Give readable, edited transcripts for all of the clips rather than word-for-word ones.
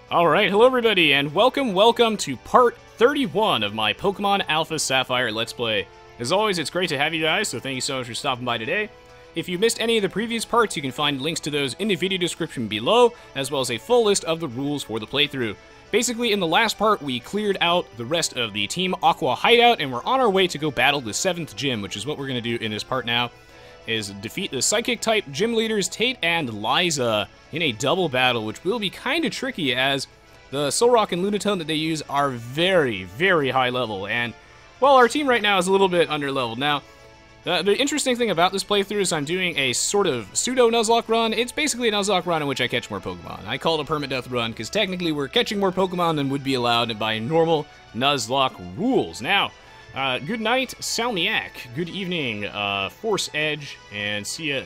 Alright, hello everybody, and welcome to part 31 of my Pokemon Alpha Sapphire Let's Play. As always, it's great to have you guys, so thank you so much for stopping by today. If you missed any of the previous parts, you can find links to those in the video description below, as well as a full list of the rules for the playthrough. Basically, in the last part, we cleared out the rest of the Team Aqua hideout, and we're on our way to go battle the 7th gym, which is what we're going to do in this part now, is defeat the Psychic-type Gym Leaders Tate and Liza in a double battle, which will be kind of tricky as the Solrock and Lunatone that they use are very, very high level, and, well, our team right now is a little bit under-leveled. Now, the interesting thing about this playthrough is I'm doing a sort of pseudo-Nuzlocke run. It's basically a Nuzlocke run in which I catch more Pokemon. I call it a Perma-Death run because technically we're catching more Pokemon than would be allowed by normal Nuzlocke rules. Now, good night, Salmiak. Good evening, Force Edge, and see ya,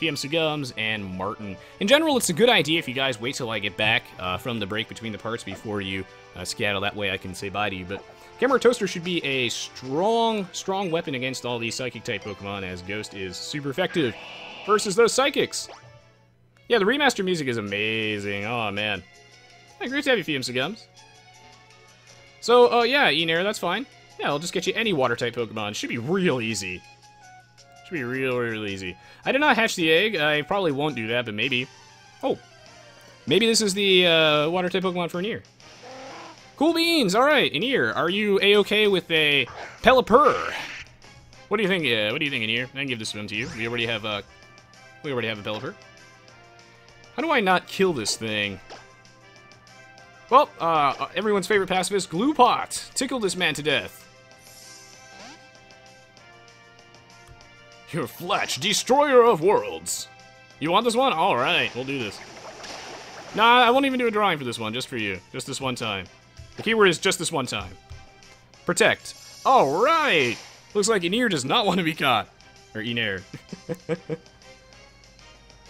Fiamsugums, and Martin. In general, it's a good idea if you guys wait till I get back from the break between the parts before you skedaddle. That way I can say bye to you. But Camera Toaster should be a strong weapon against all these Psychic-type Pokemon, as Ghost is super effective versus those Psychics. Yeah, the remaster music is amazing. Oh, man. Hey, great to have you, Fiamsugums. So, yeah, Enair, that's fine. Yeah, I'll just get you any Water-type Pokemon. Should be real easy. Should be real easy. I did not hatch the egg. I probably won't do that, but maybe. Oh. Maybe this is the Water-type Pokemon for Enair. Cool beans! Alright, Enair, are you A-okay with a Pelipper? What do you think, Enair? I can give this one to you. We already have a Pelipper. How do I not kill this thing? Well, everyone's favorite pacifist, Glue Pot. Tickle this man to death. You're Fletch, destroyer of worlds. You want this one? Alright, we'll do this. Nah, I won't even do a drawing for this one, just for you. Just this one time. The keyword is just this one time. Protect. Alright! Looks like Enair does not want to be caught. Or Enair.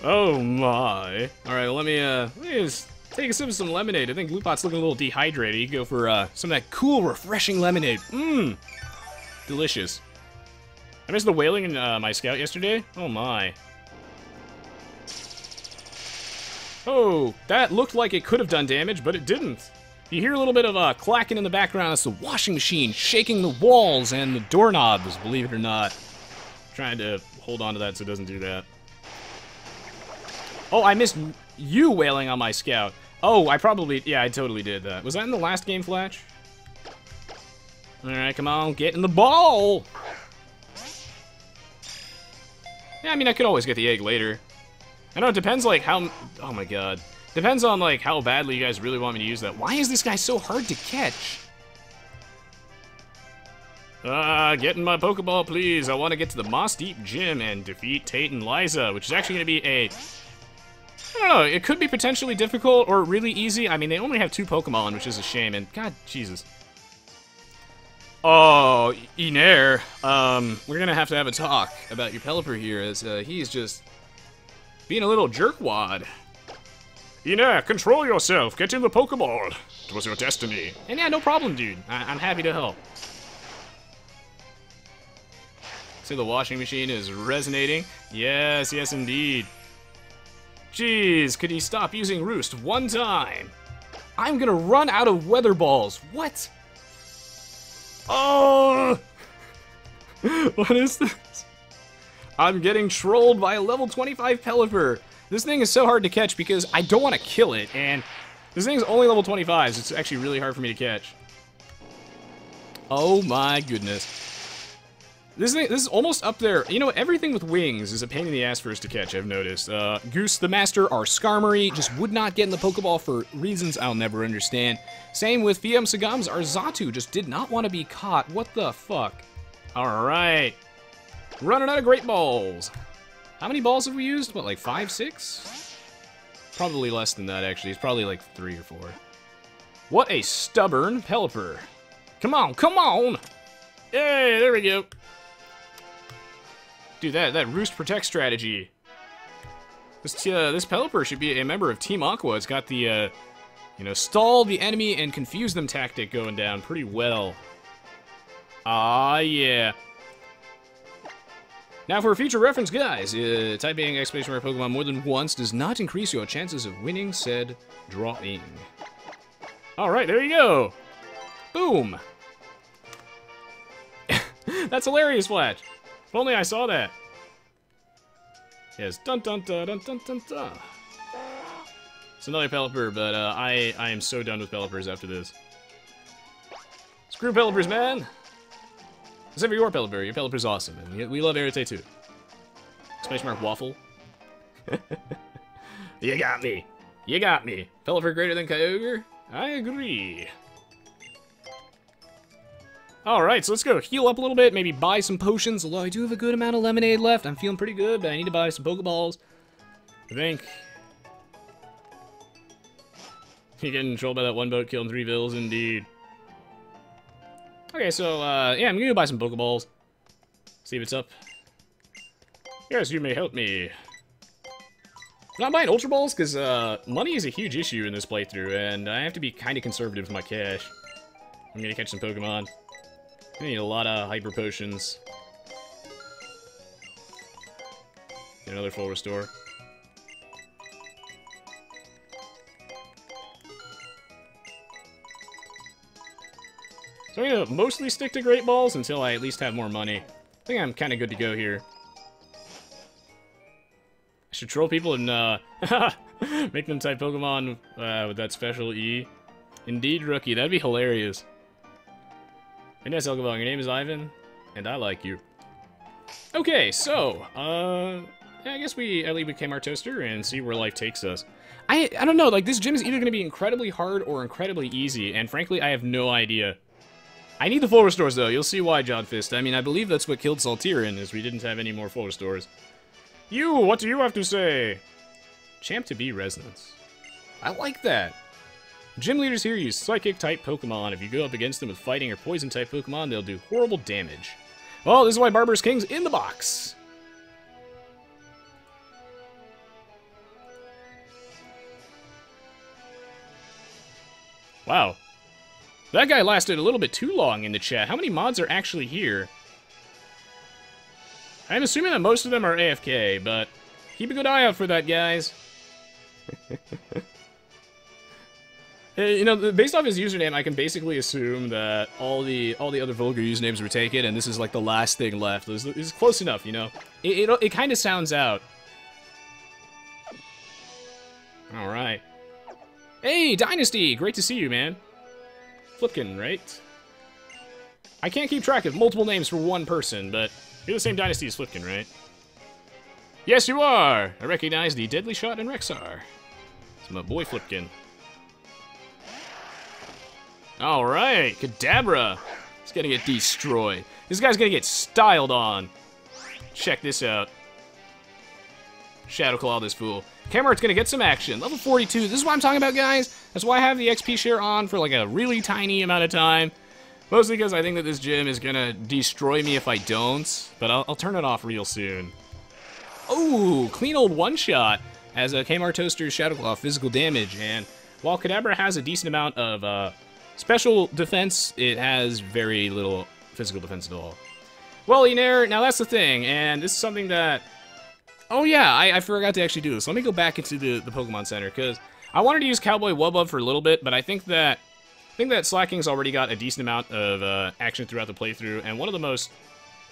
Oh my. Alright, well, let me just take a sip of some lemonade. I think Glue Pot's looking a little dehydrated. You can go for some of that cool, refreshing lemonade. Mmm! Delicious. I missed the wailing in my scout yesterday. Oh my. Oh, that looked like it could have done damage, but it didn't. You hear a little bit of clacking in the background. It's the washing machine shaking the walls and the doorknobs, believe it or not. I'm trying to hold on to that so it doesn't do that. Oh, I missed you wailing on my scout. Oh, I totally did that. Was that in the last game, Fletch? Alright, come on, get in the ball! Yeah, I mean, I could always get the egg later. I know, it depends, like, how... Oh, my God. Depends on, like, how badly you guys really want me to use that. Why is this guy so hard to catch? Get in my Pokeball, please. I want to get to the Moss Deep Gym and defeat Tate and Liza, which is actually going to be a... I don't know, it could be potentially difficult or really easy. I mean, they only have 2 Pokemon, which is a shame, and God, Jesus. Oh, Enair, we're gonna have to have a talk about your Pelipper here, as he's just being a little jerkwad. Enair, control yourself. Get in the Pokeball. It was your destiny. And yeah, no problem, dude. I'm happy to help. See, the washing machine is resonating. Yes, yes, indeed. Jeez, could he stop using Roost one time? I'm gonna run out of weather balls. What? Oh! What is this? I'm getting trolled by a level 25 Pelipper. This thing is so hard to catch because I don't want to kill it, and this thing's only level 25, so it's actually really hard for me to catch. Oh my goodness. This is almost up there. You know, everything with wings is a pain in the ass for us to catch, I've noticed. Goose the Master, our Skarmory, just would not get in the Pokeball for reasons I'll never understand. Same with Fiamsugums, our Xatu just did not want to be caught. What the fuck? Alright. Running out of Great Balls. How many balls have we used? What, like 5, 6? Probably less than that, actually. It's probably like 3 or 4. What a stubborn Pelipper. Come on, come on! Yay, there we go. Dude, that Roost Protect strategy. This Pelipper should be a member of Team Aqua. It's got the, you know, stall the enemy and confuse them tactic going down pretty well. Ah, yeah. Now, for a future reference, guys, typing Exp Share Pokemon more than once does not increase your chances of winning said drawing. Alright, there you go. Boom. That's hilarious, Flash. If only I saw that. Yes, dun dun dun dun dun dun dun. It's another Pelipper, but I am so done with Pelippers after this. Screw Pelippers, man! Except for your Pelipper. Your Pelipper's awesome, and we love Arate too. Exclamation mark waffle. You got me. You got me. Pelipper greater than Kyogre? I agree. Alright, so let's go heal up a little bit, maybe buy some potions, although I do have a good amount of lemonade left. I'm feeling pretty good, but I need to buy some Pokeballs. I think. You're getting controlled by that one boat killing 3 bills, indeed. Okay, so, yeah, I'm gonna buy some Pokeballs. See what's up. Yes, you may help me. I'm not buying Ultra Balls, because, money is a huge issue in this playthrough, and I have to be kind of conservative with my cash. I'm gonna catch some Pokemon. I need a lot of Hyper Potions. Get another full restore. So I'm gonna mostly stick to Great Balls until I at least have more money. I think I'm kind of good to go here. I should troll people and make them type Pokemon with that special E. Indeed, rookie. That'd be hilarious. Hey, nice Elgabong. Your name is Ivan, and I like you. Okay, so, I guess I leave with Kmart Toaster and see where life takes us. I don't know, like, this gym is either going to be incredibly hard or incredibly easy, and frankly, I have no idea. I need the full restores, though. You'll see why, John Fist. I mean, I believe that's what killed Saltiran, is we didn't have any more full restores. You, what do you have to say? Champ to be Resonance. I like that. Gym leaders here use Psychic-type Pokemon. If you go up against them with Fighting or Poison-type Pokemon, they'll do horrible damage. Well, this is why Barbarous King's in the box. Wow. That guy lasted a little bit too long in the chat. How many mods are actually here? I'm assuming that most of them are AFK, but keep a good eye out for that, guys. You know, based off his username, I can basically assume that all the other vulgar usernames were taken, and this is like the last thing left. It's close enough, you know. It kind of sounds out. All right. Hey, Dynasty, great to see you, man. Flipkin, right? I can't keep track of multiple names for one person, but you're the same Dynasty as Flipkin, right? Yes, you are. I recognize the Deadly Shot and Rexar. It's my boy Flipkin. Alright, Kadabra. He's gonna get destroyed. This guy's gonna get styled on. Check this out. Shadow Claw this fool. Kmart's gonna get some action. Level 42. This is what I'm talking about, guys. That's why I have the XP share on for like a really tiny amount of time. Mostly because I think that this gym is gonna destroy me if I don't. But I'll turn it off real soon. Oh, clean old one-shot as a Kmart Toaster's Shadow Claw physical damage. And while Kadabra has a decent amount of special defense, it has very little physical defense at all. Well, Enair, now that's the thing, and this is something that... Oh yeah, I forgot to actually do this. Let me go back into the Pokemon Center, because I wanted to use Cowboy Wubba for a little bit, but I think that Slacking's already got a decent amount of action throughout the playthrough, and one of the most...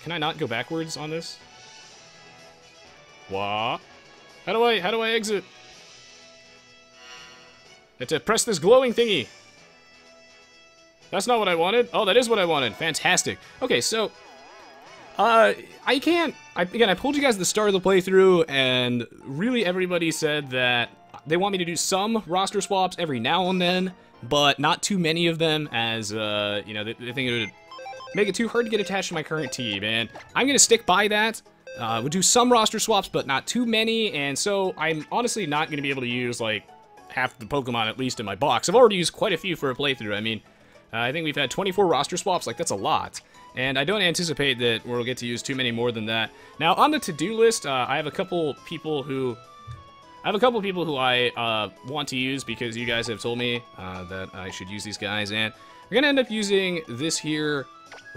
Can I not go backwards on this? What? How do I exit? I have to press this glowing thingy. That's not what I wanted. Oh, that is what I wanted. Fantastic. Okay, so I pulled you guys at the start of the playthrough, and really everybody said that they want me to do some roster swaps every now and then, but not too many of them, as you know, they think it would make it too hard to get attached to my current team, and I'm gonna stick by that. We'll do some roster swaps, but not too many, and so I'm honestly not gonna be able to use like half the Pokemon at least in my box. I've already used quite a few for a playthrough. I mean, I think we've had 24 roster swaps. Like, that's a lot. And I don't anticipate that we'll get to use too many more than that. Now, on the to-do list, I have a couple people who I want to use because you guys have told me that I should use these guys. And we're going to end up using this here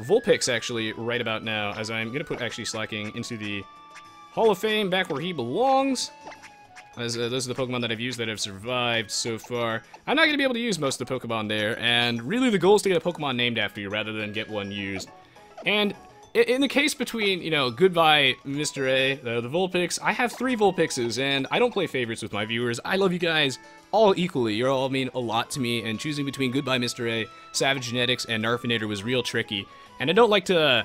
Vulpix, actually, right about now, as I'm going to put actually Slacking into the Hall of Fame back where he belongs. Those are the Pokemon that I've used that have survived so far. I'm not going to be able to use most of the Pokemon there, and really the goal is to get a Pokemon named after you rather than get one used. And in the case between, you know, Goodbye Mr. A, the Vulpix, I have 3 Vulpixes, and I don't play favorites with my viewers. I love you guys all equally. You all mean a lot to me, and choosing between Goodbye Mr. A, Savage Genetics, and Narfinator was real tricky. And I don't like to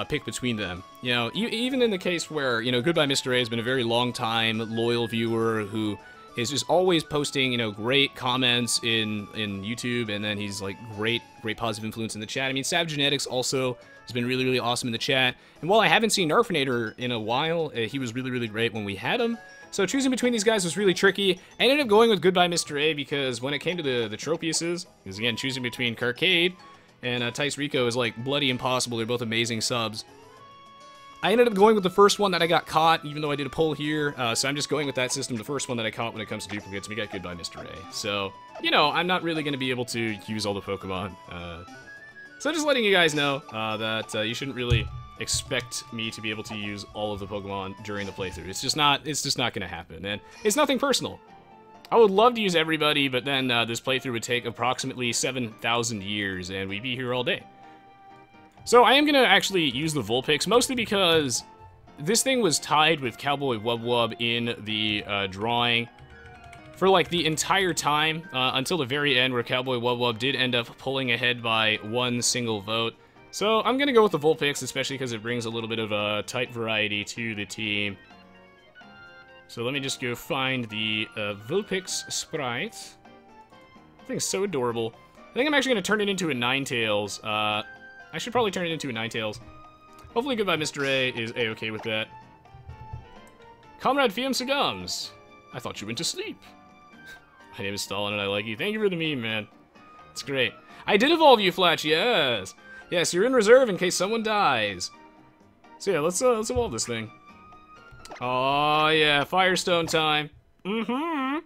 pick between them. You know, even in the case where, you know, Goodbye Mr. A has been a very long time loyal viewer who is just always posting, you know, great comments in YouTube, and then he's like great positive influence in the chat. I mean, Savage Genetics also has been really, really awesome in the chat. And while I haven't seen Narfinator in a while, he was really, really great when we had him. So choosing between these guys was really tricky. I ended up going with Goodbye Mr. A because when it came to the Tropiuses, because again, choosing between Carcade and Tice Rico is like bloody impossible. They're both amazing subs. I ended up going with the first one that I got caught, even though I did a poll here. So I'm just going with that system, the first one that I caught when it comes to duplicates. We got Goodbye Mr. A. So, you know, I'm not really going to be able to use all the Pokemon. So just letting you guys know that you shouldn't really expect me to be able to use all of the Pokemon during the playthrough. It's just not going to happen, and it's nothing personal. I would love to use everybody, but then this playthrough would take approximately 7,000 years, and we'd be here all day. So I am going to actually use the Vulpix, mostly because this thing was tied with Cowboy Wub Wub in the drawing for like the entire time, until the very end where Cowboy Wub Wub did end up pulling ahead by 1 single vote. So I'm going to go with the Vulpix, especially because it brings a little bit of a type variety to the team. So let me just go find the Vulpix sprite. I think it's so adorable. I think I'm actually going to turn it into a Ninetales. I should probably turn it into a Ninetales. Hopefully Goodbye Mr. A is A-okay with that. Comrade Fiam Sagums. I thought you went to sleep. My name is Stalin and I like you. Thank you for the meme, man. It's great. I did evolve you, Flatch, yes! Yes, you're in reserve in case someone dies. So yeah, let's evolve this thing. Oh yeah, Firestone time. Mm-hmm.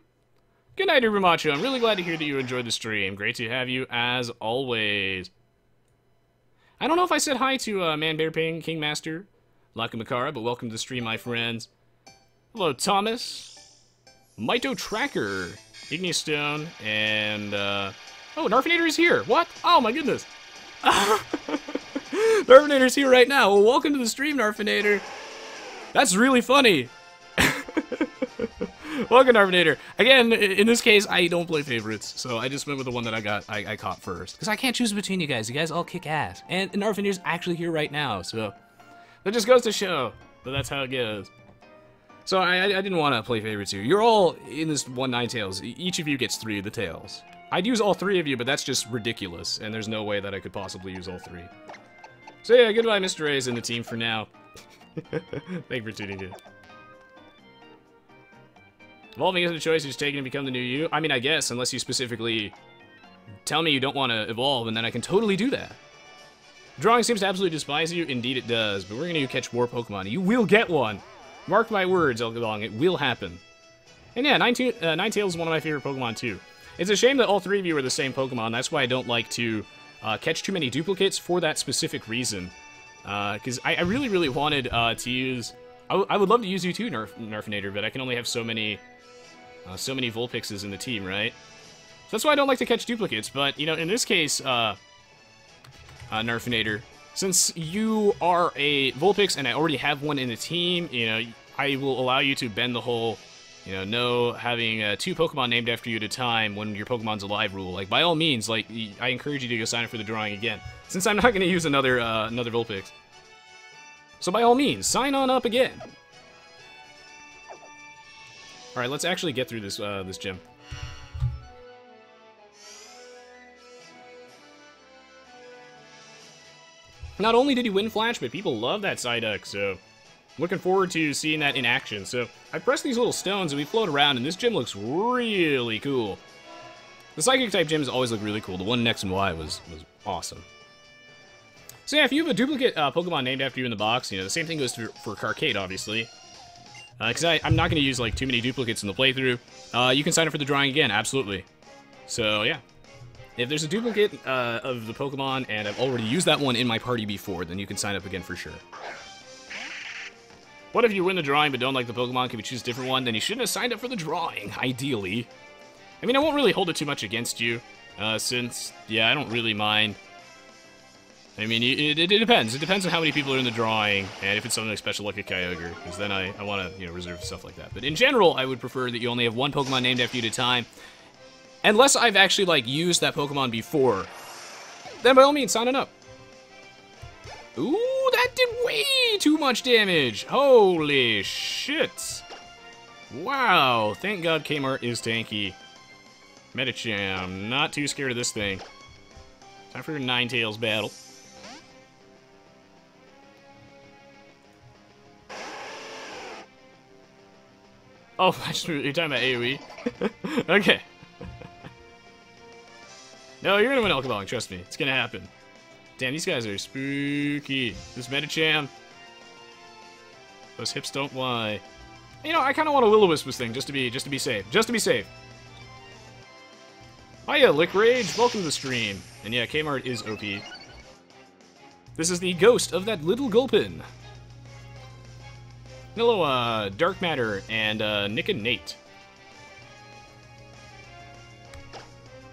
Good night, Ubermacho. I'm really glad to hear that you enjoyed the stream. Great to have you as always. I don't know if I said hi to Man Bear Ping, Kingmaster, Lakamakara, but welcome to the stream, my friends. Hello, Thomas, Mito Tracker, Igneous Stone, and oh, Narfinator is here. What? Oh my goodness. Narfinator's here right now. Well, welcome to the stream, Narfinator. That's really funny. Welcome, Narfinator. Again, in this case, I don't play favorites, so I just went with the one that I caught first. Because I can't choose between you guys. You guys all kick ass. And Narfinator's actually here right now, so that just goes to show that that's how it goes. So I didn't want to play favorites here. You're all in this one Ninetales. Each of you gets 3 of the tails. I'd use all 3 of you, but that's just ridiculous, and there's no way that I could possibly use all 3. So yeah, Goodbye Mr. A is in the team for now. Thank you for tuning in. Evolving isn't a choice, you're just taking to become the new you. I mean, I guess, unless you specifically tell me you don't want to evolve, and then I can totally do that. Drawing seems to absolutely despise you. Indeed it does, but we're going to catch more Pokemon. You will get one. Mark my words, Elgalong, it will happen. And yeah, Ninetales is one of my favorite Pokemon, too. It's a shame that all 3 of you are the same Pokemon. That's why I don't like to catch too many duplicates for that specific reason. Because I really, really wanted to use... I would love to use you too, Narfinator, but I can only have so many Vulpixes in the team, right? So that's why I don't like to catch duplicates, but, you know, in this case, Narfinator, since you are a Vulpix and I already have one in the team, you know, I will allow you to bend the whole, you know, no having 2 Pokemon named after you at a time when your Pokemon's alive rule. Like, by all means, like, I encourage you to go sign up for the drawing again, since I'm not going to use another Vulpix. So by all means, sign on up again. All right, let's actually get through this this gym. Not only did he win Flash, but people love that Psyduck, so looking forward to seeing that in action. So I pressed these little stones and we float around, and this gym looks really cool. The Psychic type gyms always look really cool. The one in X and Y was awesome. So yeah, if you have a duplicate Pokemon named after you in the box, you know, the same thing goes for Carcade, obviously. Because I'm not going to use, like, too many duplicates in the playthrough. You can sign up for the drawing again, absolutely. So, yeah. If there's a duplicate of the Pokemon, and I've already used that one in my party before, then you can sign up again for sure. What if you win the drawing but don't like the Pokemon? Can we choose a different one? Then you shouldn't have signed up for the drawing, ideally. I mean, I won't really hold it too much against you, since, yeah, I don't really mind. I mean, it depends. It depends on how many people are in the drawing, and if it's something like special like a Kyogre, because then I want to, you know, reserve stuff like that. But in general, I would prefer that you only have one Pokemon named after you at a time, unless I've actually, like, used that Pokemon before. Then by all means, sign it up. Ooh, that did way too much damage. Holy shit. Wow, thank God Kmart is tanky. Medicham, not too scared of this thing. Time for your Ninetales battle. Oh, you're talking about AoE? Okay. No, you're gonna win Alkaballing, trust me. It's gonna happen. Damn, these guys are spooky. This Medicham. Those hips don't lie. You know, I kind of want to Will-O-Wisp this thing just to be safe. Just to be safe. Hiya, Lick Rage. Welcome to the stream. And yeah, Kmart is OP. This is the ghost of that little Gulpin. Hello, Dark Matter and Nick and Nate.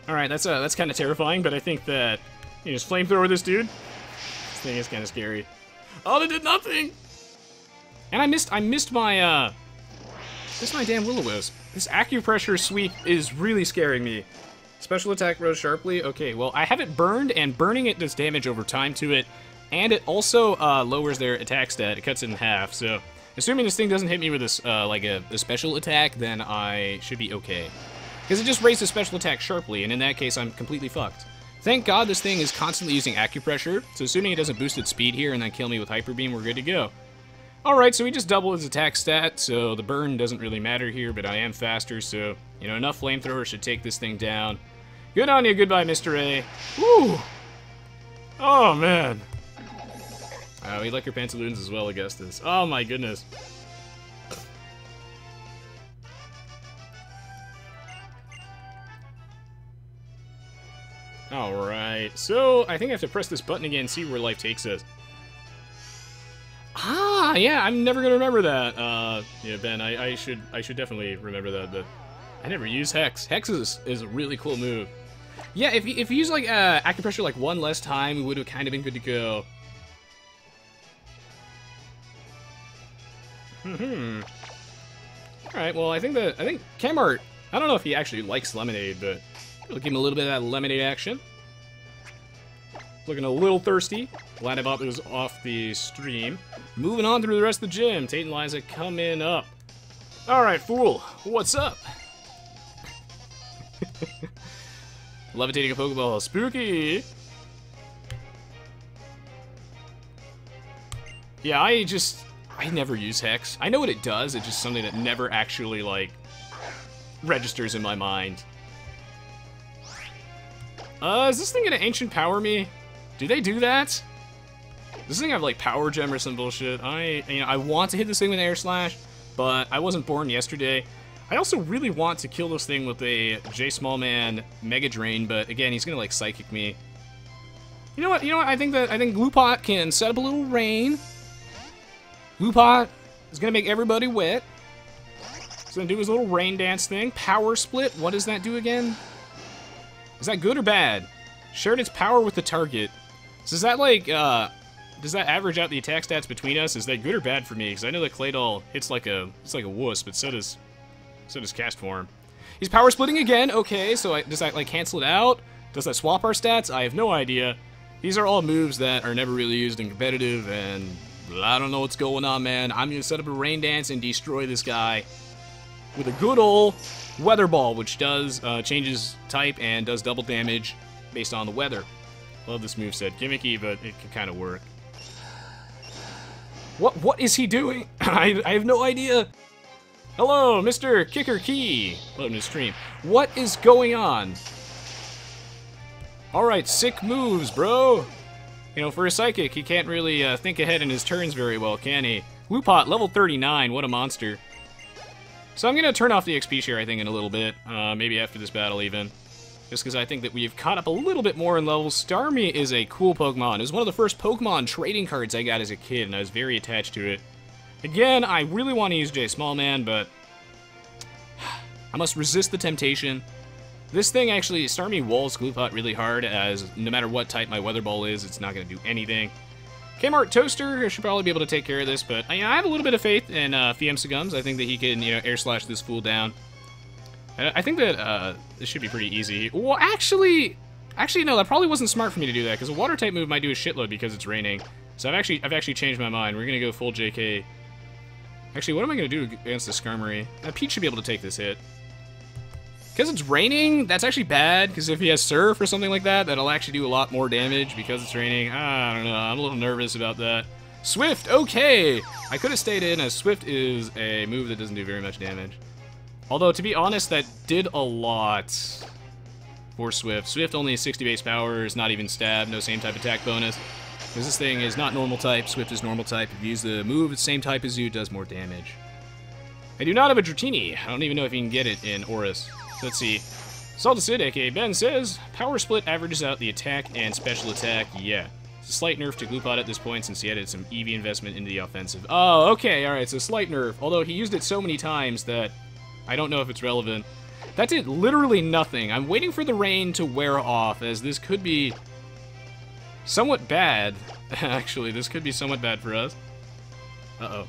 All right, that's kind of terrifying, but I think that you just flamethrower this dude. This thing is kind of scary. Oh, they did nothing. And I missed my damn Will-O-Wisp. This acupressure sweep is really scaring me. Special attack rose sharply. Okay, well, I have it burned, and burning it does damage over time to it, and it also lowers their attack stat. It cuts it in half. So, assuming this thing doesn't hit me with this like a special attack, then I should be okay. Because it just raised the special attack sharply, and in that case, I'm completely fucked. Thank God this thing is constantly using acupressure, so assuming it doesn't boost its speed here and then kill me with Hyper Beam, we're good to go. Alright, so we just double his attack stat, so the burn doesn't really matter here, but I am faster, so, you know, enough flamethrower should take this thing down. Good on you, goodbye, Mr. A. Woo! Oh, man. We like your Pantaloons as well, Augustus. Oh, my goodness. Alright, so I think I have to press this button again and see where life takes us. Ah, yeah, I'm never gonna remember that. Yeah, Ben, I should definitely remember that, but I never use Hex. Hex is a really cool move. Yeah, if you use like acupressure like one less time, we would have kind of been good to go. Alright, well, I think Kmart, I don't know if he actually likes lemonade, but we'll give him a little bit of that lemonade action. Looking a little thirsty. Glad about this off the stream. Moving on through the rest of the gym. Tate and Liza coming up. Alright, fool. What's up? Levitating a Pokeball. Spooky. Yeah, I never use Hex. I know what it does. It's just something that never actually, like, registers in my mind. Is this thing gonna Ancient Power me? Do they do that? Does this thing have like Power Gem or some bullshit? I want to hit this thing with Air Slash, but I wasn't born yesterday. I also really want to kill this thing with a J Smallman Mega Drain, but again, he's gonna like Psychic me. You know what? I think Gloopot can set up a little rain. Gloopot is gonna make everybody wet. He's gonna do his little rain dance thing. Power Split. What does that do again? Is that good or bad? Shared its power with the target. So is that like, does that average out the attack stats between us? Is that good or bad for me? Because I know that Claydol hits like a wuss, but so does Cast Form. He's power splitting again. Okay, so does that like cancel it out? Does that swap our stats? I have no idea. These are all moves that are never really used in competitive, and I don't know what's going on, man. I'm gonna set up a rain dance and destroy this guy with a good ol' Weather Ball, which does changes type and does double damage based on the weather. Love this moveset. Gimmicky, but it can kind of work. What is he doing? I have no idea. Hello, Mr. Kicker Key. Welcome to the stream. What is going on? Alright, sick moves, bro. You know, for a Psychic, he can't really think ahead in his turns very well, can he? Loopot, level 39. What a monster. So I'm going to turn off the XP share, I think, in a little bit. Maybe after this battle, even. Just because I think that we've caught up a little bit more in levels. Starmie is a cool Pokemon. It was one of the first Pokemon trading cards I got as a kid, and I was very attached to it. Again, I really want to use J Smallman, but I must resist the temptation. This thing actually, Starmie walls Gloopot really hard, as no matter what type my Weather Ball is, it's not going to do anything. Kmart Toaster should probably be able to take care of this, but I have a little bit of faith in Fiam Sagums. I think that he can, air slash this fool down. I think that this should be pretty easy. Well, actually, no, that probably wasn't smart for me to do that, because a water type move might do a shitload because it's raining. So I've actually changed my mind. We're gonna go full JK. Actually, what am I gonna do against the Skarmory? Pete should be able to take this hit. Because it's raining, that's actually bad, because if he has Surf or something like that, that'll actually do a lot more damage because it's raining. I don't know, I'm a little nervous about that. Swift, okay! I could have stayed in, as Swift is a move that doesn't do very much damage. Although, to be honest, that did a lot for Swift. Swift only has 60 base power, is not even stab, no same type attack bonus. Because this thing is not normal type, Swift is normal type. If you use the move, it's the same type as you, it does more damage. I do not have a Dratini. I don't even know if you can get it in Oris. So let's see. Salticid, aka Ben, says, Power Split averages out the attack and special attack. Yeah. It's a slight nerf to Gloopot at this point since he added some EV investment into the offensive. Oh, okay, alright, it's a slight nerf. Although he used it so many times that I don't know if it's relevant. That did literally nothing. I'm waiting for the rain to wear off, as this could be somewhat bad. Actually, this could be somewhat bad for us. Uh-oh.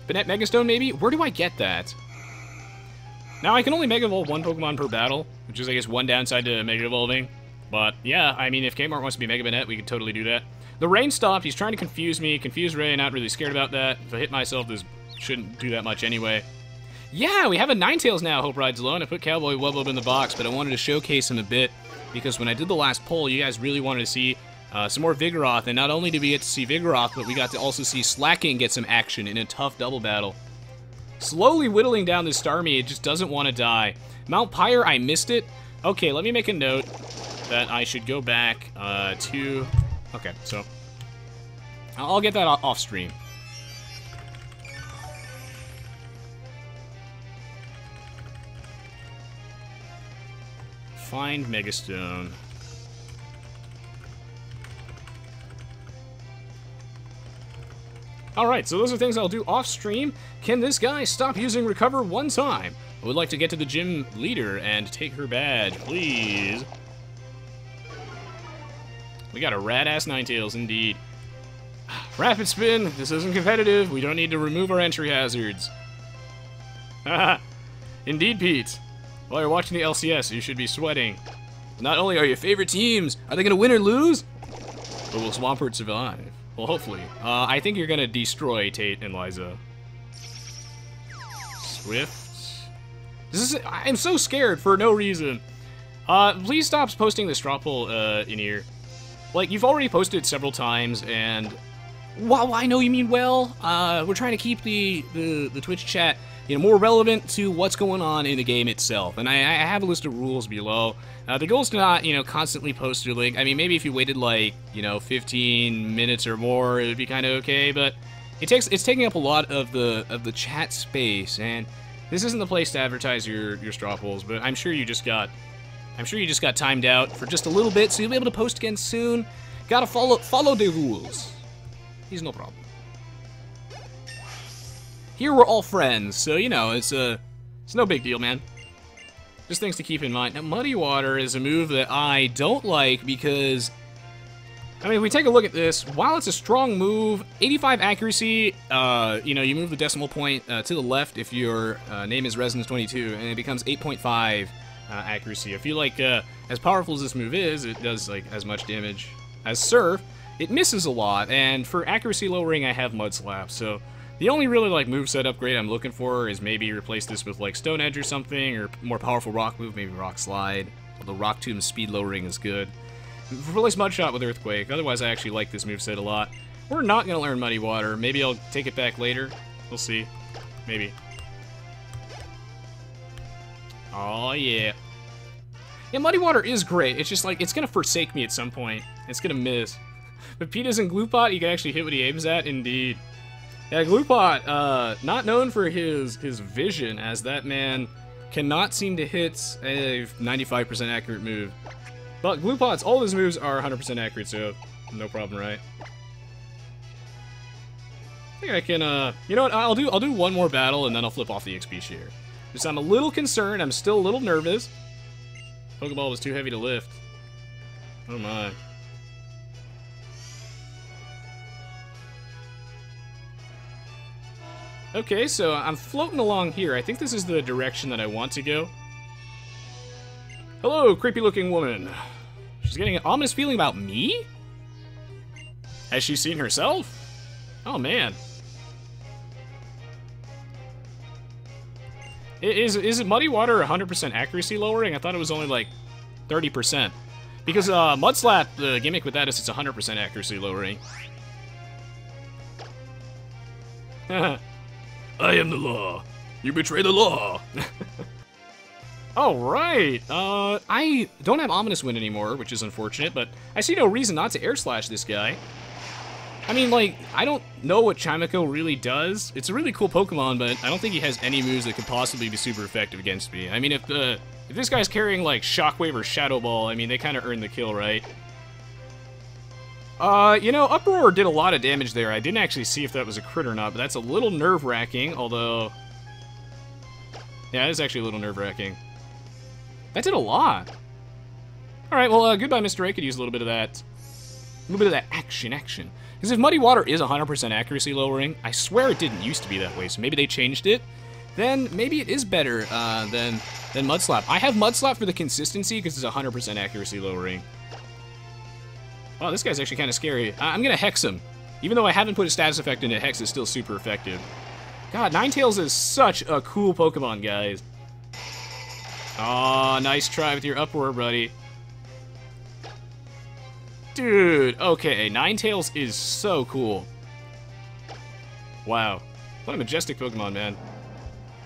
Banette Megastone, maybe? Where do I get that? Now, I can only Mega Evolve one Pokemon per battle, which is, I guess, one downside to Mega Evolving. But, yeah, I mean, if Kmart wants to be Mega Banette, we could totally do that. The rain stopped. He's trying to confuse me. Confuse Ray, not really scared about that. If I hit myself, this shouldn't do that much anyway. Yeah, we have a Ninetales now, Hope Rides Alone. I put Cowboy Wubbob in the box, but I wanted to showcase him a bit, because when I did the last poll, you guys really wanted to see some more Vigoroth, and not only did we get to see Vigoroth, but we got to also see Slacking get some action in a tough double battle. Slowly whittling down this Starmie, it just doesn't want to die. Mount Pyre, I missed it. Okay, let me make a note that I should go back to... Okay, so I'll get that off stream. Find Megastone. Alright, so those are things I'll do off stream. Can this guy stop using Recover one time? I would like to get to the gym leader and take her badge, please. We got a rad-ass Ninetales, indeed. Rapid Spin, this isn't competitive. We don't need to remove our entry hazards. Haha. Indeed, Pete. While you're watching the LCS, you should be sweating. Not only are your favorite teams, are they going to win or lose? But will Swampert survive? Well, hopefully. I think you're going to destroy Tate and Liza. Swift. I'm so scared for no reason. Please stop posting the straw poll in here. Like, you've already posted several times, and while I know you mean well, we're trying to keep the Twitch chat, more relevant to what's going on in the game itself. And I have a list of rules below. The goal is to not, constantly post your link. I mean, maybe if you waited like, 15 minutes or more, it would be kind of okay. But it's taking up a lot of the chat space, and this isn't the place to advertise your straw polls. But I'm sure you just got timed out for just a little bit, so you'll be able to post again soon. Gotta follow the rules. He's no problem. Here we're all friends, so it's no big deal, man. Just things to keep in mind. Now, Muddy Water is a move that I don't like because, I mean, if we take a look at this, while it's a strong move, 85 accuracy, you move the decimal point to the left if your name is Resonance22, and it becomes 8.5 accuracy. I feel like, as powerful as this move is, it does, like, as much damage as Surf. It misses a lot, and for accuracy lowering, I have Mud Slap, so the only really, like, moveset upgrade I'm looking for is maybe replace this with, like, Stone Edge or something, or more powerful rock move, maybe Rock Slide, although Rock Tomb's speed lowering is good. Replace Mud Shot with Earthquake, otherwise I actually like this moveset a lot. We're not going to learn Muddy Water, maybe I'll take it back later, we'll see, maybe. Oh yeah. Yeah, Muddy Water is great, it's just like, it's going to forsake me at some point, it's going to miss. But Pete isn't Gloopot, you can actually hit what he aims at, indeed. Yeah, Gloopot, not known for his vision, as that man cannot seem to hit a 95% accurate move. But Gloopot's, all his moves are 100% accurate, so No problem, right? I think I can, you know what, I'll do one more battle and then I'll flip off the XP Share. Because I'm a little concerned, I'm still a little nervous. Pokeball was too heavy to lift. Oh my. Okay, so I'm floating along here. I think this is the direction that I want to go. Hello, creepy-looking woman. She's getting an ominous feeling about me? Has she seen herself? Oh, man. Is it Muddy Water 100% accuracy lowering? I thought it was only like 30%. Because Mud Slap, the gimmick with that is it's 100% accuracy lowering. I am the law. You betray the law. Alright, I don't have Ominous Wind anymore, which is unfortunate, but I see no reason not to Air Slash this guy. I mean, like, I don't know what Chimico really does. It's a really cool Pokemon, but I don't think he has any moves that could possibly be super effective against me. I mean, if this guy's carrying, like, Shockwave or Shadow Ball, I mean, they kind of earn the kill, right? You know, Uproar did a lot of damage there. I didn't actually see if that was a crit or not, but that's a little nerve-wracking, although... Yeah, it is actually a little nerve-wracking. That did a lot. Alright, well, goodbye, Mr. A. Could use a little bit of that... action. Because if Muddy Water is 100% accuracy lowering, I swear it didn't used to be that way, so maybe they changed it. Then maybe it is better than Mud Slap. I have Mud Slap for the consistency because it's 100% accuracy lowering. Wow, this guy's actually kind of scary. I'm going to Hex him. Even though I haven't put a status effect in it, Hex is still super effective. God, Ninetales is such a cool Pokemon, guys. Aw, nice try with your Uproar, buddy. Dude, okay, Ninetales is so cool. Wow. What a majestic Pokemon, man.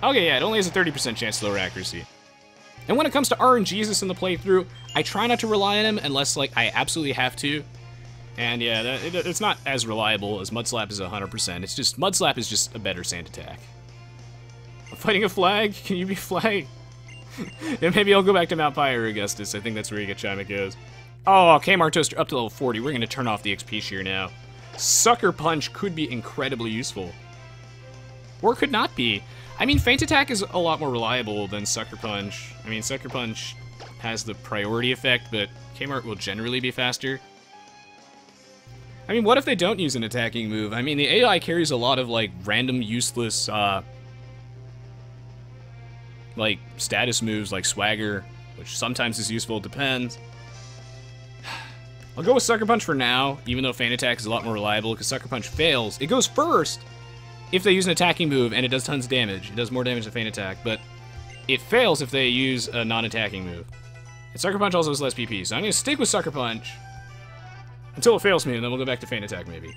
Okay, yeah, it only has a 30% chance to lower accuracy. And when it comes to RNGesus in the playthrough, I try not to rely on him unless, like, I absolutely have to. And yeah, it's not as reliable as Mud Slap is 100%. It's just, Mud Slap is just a better sand attack. I'm fighting a flag? Can you be flag? Yeah, maybe I'll go back to Mount Pyre, Augustus. I think that's where you get Chimico's. Oh, Kmart Toaster up to level 40. We're going to turn off the XP Share now. Sucker Punch could be incredibly useful. Or could not be. I mean, Feint Attack is a lot more reliable than Sucker Punch. I mean, Sucker Punch has the priority effect, but Kmart will generally be faster. I mean, what if they don't use an attacking move? I mean, the AI carries a lot of, like, random useless, like, status moves like Swagger, which sometimes is useful, it depends. I'll go with Sucker Punch for now, even though Feint Attack is a lot more reliable, because Sucker Punch fails. It goes first if they use an attacking move, and it does tons of damage. It does more damage than Feint Attack, but it fails if they use a non-attacking move. And Sucker Punch also has less PP, so I'm going to stick with Sucker Punch until it fails me, and then we'll go back to Feint Attack, maybe.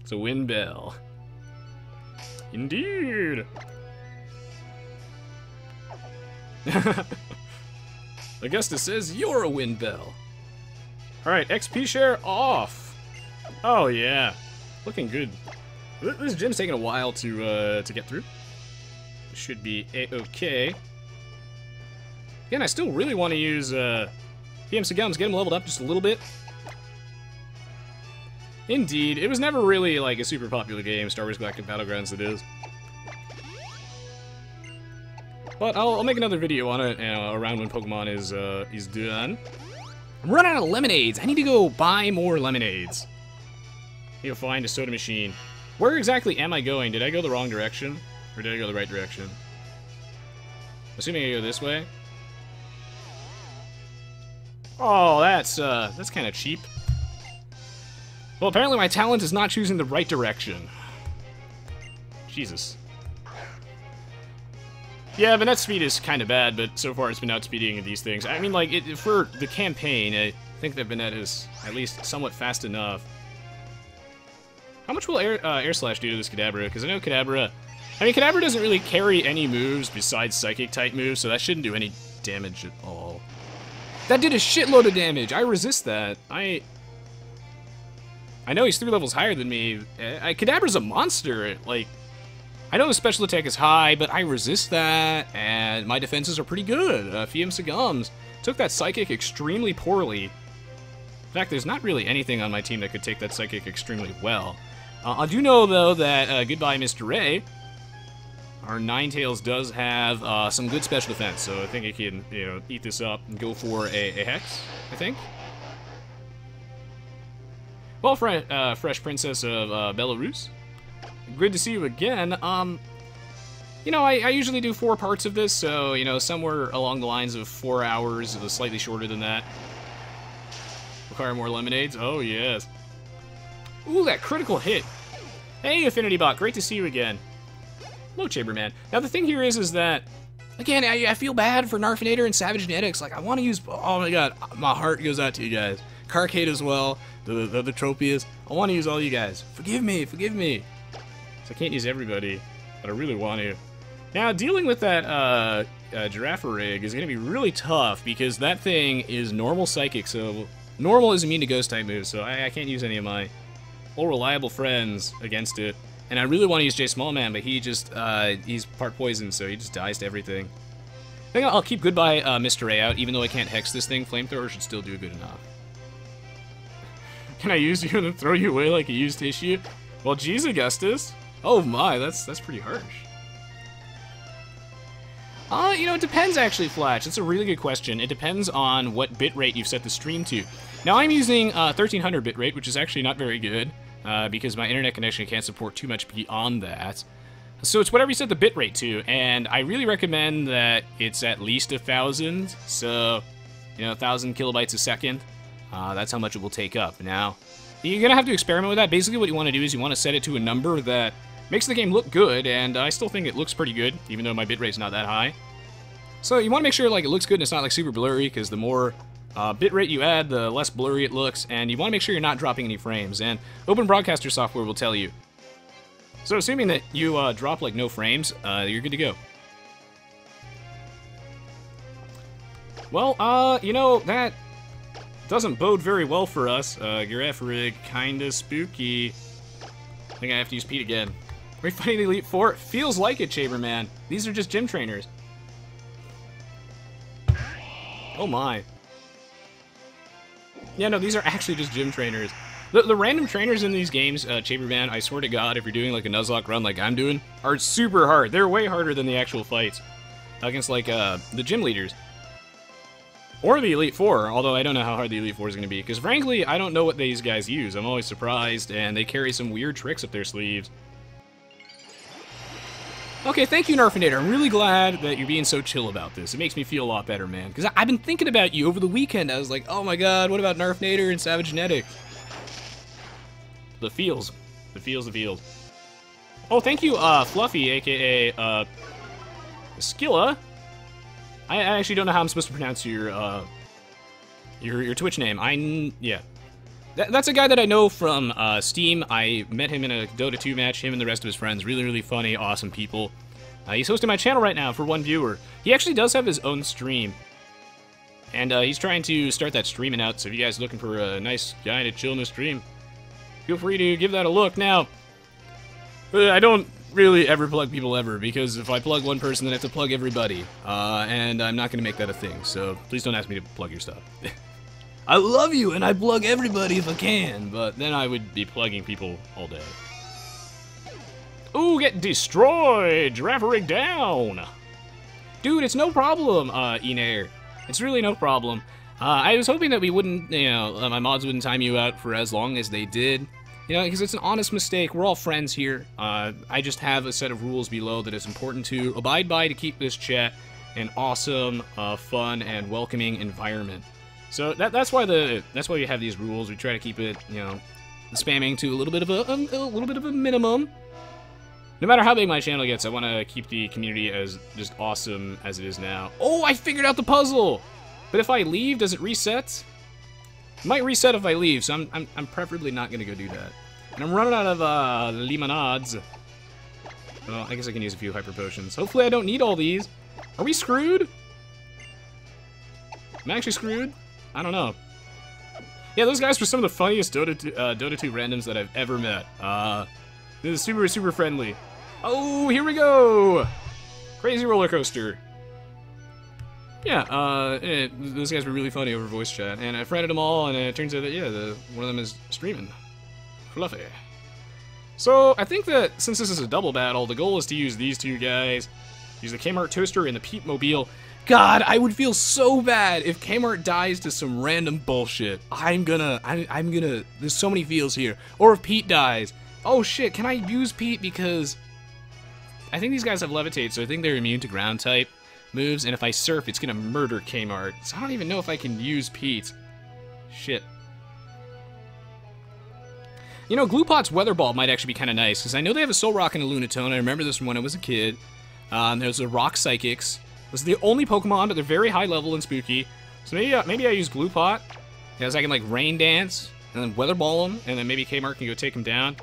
It's a Wind Bell. Indeed! Augustus says, you're a Wind Bell. Alright, XP Share off. Oh, yeah. Looking good. This gym's taking a while to get through. It should be A-okay. Again, I still really want to use PMC Gums, get him leveled up just a little bit. Indeed, it was never really like a super popular game, Star Wars Galactic Battlegrounds it is. But I'll make another video on it around when Pokemon is done. I'm running out of lemonades. I need to go buy more lemonades. Need to find a soda machine. Where exactly am I going? Did I go the wrong direction? Or did I go the right direction? Assuming I go this way. Oh, that's kind of cheap. Well, apparently my talent is not choosing the right direction. Jesus. Yeah, Vanette's speed is kind of bad, but so far it's been outspeeding these things. I mean, like, for the campaign, I think that Vanette is at least somewhat fast enough. How much will Air Slash do to this Kadabra? Because I know Kadabra... I mean, Kadabra doesn't really carry any moves besides Psychic-type moves, so that shouldn't do any damage at all. That did a shitload of damage! I resist that. I know he's 3 levels higher than me. Kadabra's a monster. Like, I know the special attack is high, but I resist that, and my defenses are pretty good. Fiam Sagums Took that Psychic extremely poorly. In fact, there's not really anything on my team that could take that Psychic extremely well. I do know, though, that Goodbye Mr. Ray, our Ninetales does have some good special defense, so I think it can, you know, eat this up and go for a Hex, I think. Well, Fresh Princess of Belarus, good to see you again. You know, I usually do 4 parts of this, so, you know, somewhere along the lines of 4 hours, slightly shorter than that. Require more lemonades? Oh, yes. Ooh, that critical hit. Hey, Affinity Bot, great to see you again. Hello, Chamberman. Now, the thing here is that, again, I feel bad for Narfinator and Savage Genetics. Like, I want to use, oh my god, my heart goes out to you guys. Carcade as well, the other Tropius. I want to use all you guys. Forgive me, forgive me. So I can't use everybody, but I really want to. Now, dealing with that Giraffe Rig is going to be really tough because that thing is normal Psychic, so normal is immune to Ghost type moves, so I can't use any of my old reliable friends against it. And I really want to use J Smallman, but he just, he's part poison, so he just dies to everything. I think I'll keep Goodbye Mr. A out, even though I can't Hex this thing. Flamethrower should still do good enough. Can I use you and then throw you away like a used tissue? Well, geez, Augustus. Oh my, that's pretty harsh. You know, it depends actually, Flash. That's a really good question. It depends on what bitrate you've set the stream to. Now, I'm using 1300 bitrate, which is actually not very good, because my internet connection can't support too much beyond that. So it's whatever you set the bitrate to, and I really recommend that it's at least 1,000. So, you know, 1,000 kilobytes a second. That's how much it will take up. Now, you're gonna have to experiment with that. Basically, what you want to do is you want to set it to a number that makes the game look good, and I still think it looks pretty good, even though my bitrate's not that high. So you want to make sure like it looks good and it's not like super blurry, because the more bitrate you add, the less blurry it looks, and you want to make sure you're not dropping any frames, and Open Broadcaster software will tell you. So assuming that you drop like no frames, you're good to go. Well, you know, that doesn't bode very well for us. Giraffe Rig, kinda spooky. I think I have to use Pete again. Are we fighting the Elite Four? Feels like it, Chamberman. These are just gym trainers. Oh my. Yeah, no, these are actually just gym trainers. The random trainers in these games, Chamberman, I swear to God, if you're doing like a Nuzlocke run like I'm doing, are super hard. They're way harder than the actual fights against like the gym leaders. Or the Elite Four, although I don't know how hard the Elite Four is going to be, because frankly, I don't know what these guys use. I'm always surprised, and they carry some weird tricks up their sleeves. Okay, thank you, Narfinator. I'm really glad that you're being so chill about this. It makes me feel a lot better, man, because I've been thinking about you over the weekend. I was like, oh my god, what about Narfinator and Savage Genetics? The feels. The feels, the feels. Oh, thank you, Fluffy, aka, Skilla. I actually don't know how I'm supposed to pronounce your Twitch name. Yeah. That's a guy that I know from Steam. I met him in a Dota 2 match, him and the rest of his friends. Really, really funny, awesome people. He's hosting my channel right now for one viewer. He actually does have his own stream. And he's trying to start that streaming out, so if you guys are looking for a nice guy to chill in the stream, feel free to give that a look. Now, I don't really ever plug people ever, because if I plug one person, then I have to plug everybody. And I'm not going to make that a thing, so please don't ask me to plug your stuff. I love you, and I plug everybody if I can, but then I would be plugging people all day. Ooh, get destroyed! Giraffe Rig down! Dude, it's no problem, Enair. It's really no problem. I was hoping that we wouldn't, you know, my mods wouldn't time you out for as long as they did. You know, because it's an honest mistake. We're all friends here. I just have a set of rules below that is important to abide by to keep this chat an awesome, fun, and welcoming environment. So that's why we have these rules. We try to keep it, you know, spamming to a little bit of a minimum. No matter how big my channel gets, I want to keep the community as just awesome as it is now. Oh, I figured out the puzzle. But if I leave, does it reset? It might reset if I leave, so I'm preferably not gonna go do that. And I'm running out of limonades. Well, I guess I can use a few hyper potions. Hopefully I don't need all these. Are we screwed? Am I actually screwed? I don't know. Yeah, those guys were some of the funniest Dota 2 randoms that I've ever met. They're super, super friendly. Oh, here we go! Crazy roller coaster. Yeah, those guys were really funny over voice chat, and I friended them all, and it turns out that, yeah, one of them is streaming. Fluffy. So, I think that since this is a double battle, the goal is to use these two guys, use the Kmart Toaster and the Pete Mobile. God, I would feel so bad if Kmart dies to some random bullshit. I'm gonna, there's so many feels here. Or if Pete dies. Oh shit, can I use Pete because I think these guys have Levitate, so I think they're immune to ground type moves, and if I surf, it's gonna murder Kmart. So I don't even know if I can use Pete. Shit. You know, Gloopot's Weather Ball might actually be kind of nice, because I know they have a Soul Rock and a Lunatone. I remember this from when I was a kid. There's a Rock Psychics. This is the only Pokemon, but they're very high level and spooky. So maybe I use Gloopot, because I can, like, Rain Dance, and then Weather Ball him, and then maybe Kmart can go take him down.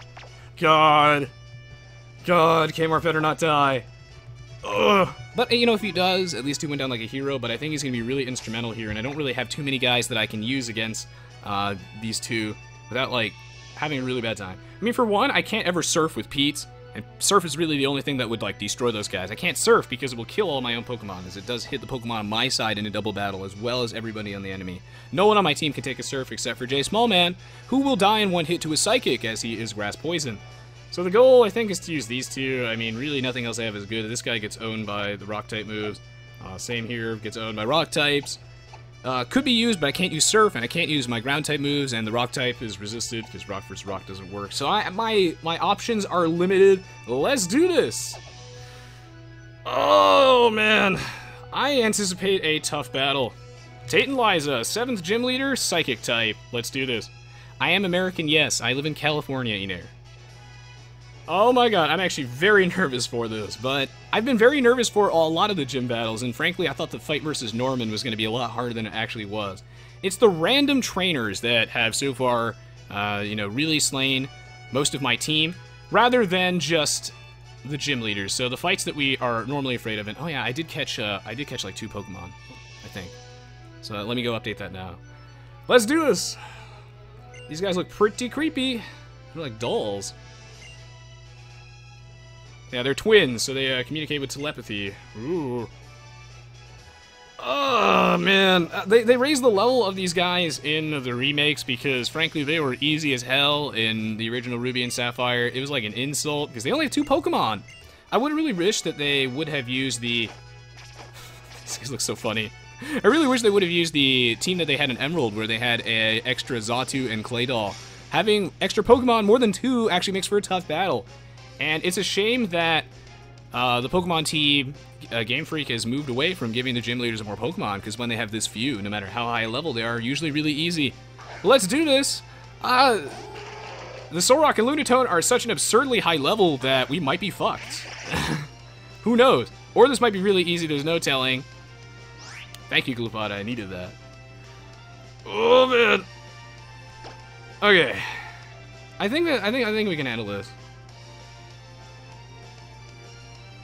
God, Kmart better not die. Ugh. But, you know, if he does, at least he went down like a hero, but I think he's going to be really instrumental here, and I don't really have too many guys that I can use against these two without, like, having a really bad time. I mean, for one, I can't ever surf with Pete, and surf is really the only thing that would, like, destroy those guys. I can't surf because it will kill all my own Pokemon, as it does hit the Pokemon on my side in a double battle, as well as everybody on the enemy. No one on my team can take a surf except for Jay Smallman, who will die in one hit to a Psychic, as he is Grass Poison. So the goal, I think, is to use these two. I mean, really nothing else I have is good. This guy gets owned by the Rock-type moves. Same here, gets owned by Rock-types. Could be used, but I can't use Surf, and I can't use my Ground-type moves, and the Rock-type is resisted, because Rock vs. Rock doesn't work. So my options are limited. Let's do this! Oh, man. I anticipate a tough battle. Tate Liza, 7th Gym Leader, Psychic-type. Let's do this. I am American, yes. I live in California, you know. Oh my god, I'm actually very nervous for this, but I've been very nervous for a lot of the gym battles, and frankly, I thought the fight versus Norman was going to be a lot harder than it actually was. It's the random trainers that have so far, you know, really slain most of my team, rather than just the gym leaders. So the fights that we are normally afraid of, and oh yeah, I did catch like 2 Pokemon, I think. So let me go update that now. Let's do this! These guys look pretty creepy. They're like dolls. Yeah, they're twins, so they communicate with telepathy. Ooh. Oh, man. They raised the level of these guys in the remakes because, frankly, they were easy as hell in the original Ruby and Sapphire. It was like an insult because they only have 2 Pokemon. I would really wish that they would have used the... These guys look so funny. I really wish they would have used the team that they had in Emerald where they had a extra Xatu and Claydol. Having extra Pokemon, more than 2, actually makes for a tough battle. And it's a shame that the Pokemon team, Game Freak, has moved away from giving the gym leaders more Pokemon, because when they have this few, no matter how high a level they are usually really easy. Let's do this! The Solrock and Lunatone are such an absurdly high level that we might be fucked. Who knows? Or this might be really easy, there's no telling. Thank you, Gloopot, I needed that. Oh, man! Okay. I think we can handle this.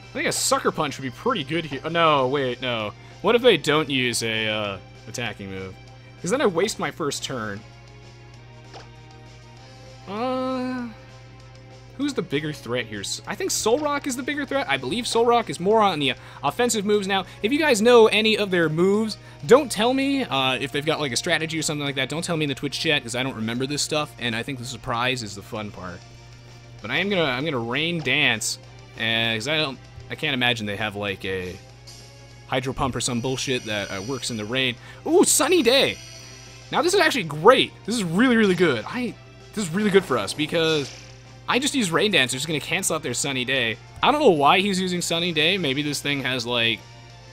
I think a Sucker Punch would be pretty good here. Oh, no, wait, no. What if they don't use a attacking move? Because then I waste my first turn. Who's the bigger threat here? I think Solrock is the bigger threat. I believe Solrock is more on the offensive moves now. If you guys know any of their moves, don't tell me if they've got like a strategy or something like that. Don't tell me in the Twitch chat because I don't remember this stuff, and I think the surprise is the fun part. But I'm gonna Rain Dance, because I can't imagine they have like a Hydro Pump or some bullshit that works in the rain. Ooh, Sunny Day! Now this is actually great. This is really, really good. This is really good for us because I just use Rain Dance. It's going to cancel out their Sunny Day. I don't know why he's using Sunny Day. Maybe this thing has like,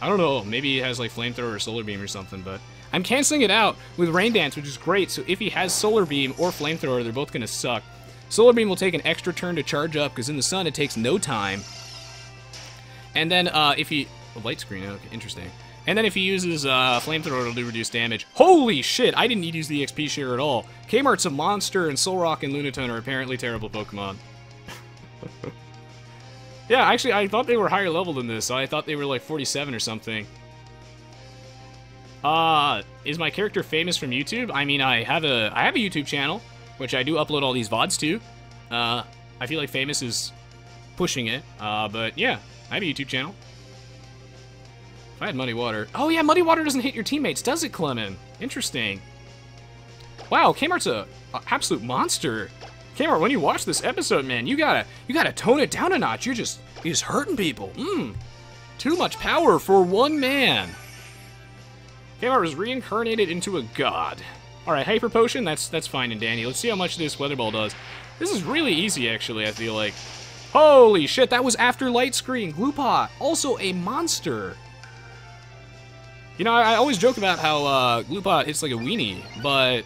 I don't know, maybe it has like Flamethrower or Solar Beam or something, but I'm canceling it out with Rain Dance, which is great. So if he has Solar Beam or Flamethrower, they're both going to suck. Solar Beam will take an extra turn to charge up because in the sun it takes no time. And then if he... Oh, light screen, okay, interesting. And then if he uses Flamethrower, it'll do reduced damage. Holy shit, I didn't need to use the Exp Share at all. Kmart's a monster, and Solrock and Lunatone are apparently terrible Pokemon. Yeah, actually, I thought they were higher level than this. I thought they were like 47 or something. Is my character famous from YouTube? I mean, I have a YouTube channel, which I do upload all these VODs to. I feel like famous is pushing it, but yeah. I have a YouTube channel. If I had Muddy Water... Oh yeah, Muddy Water doesn't hit your teammates, does it, Clement? Interesting. Wow, Kmart's a absolute monster. Kmart, when you watch this episode, man, you gotta tone it down a notch. You're just hurting people. Too much power for one man. Kmart was reincarnated into a god. Alright, Hyper Potion, that's fine and dandy. Let's see how much this Weather Ball does. This is really easy, actually, I feel like. Holy shit, that was after Light Screen. Gloopot, also a monster. You know, I always joke about how Gloopot hits like a weenie, but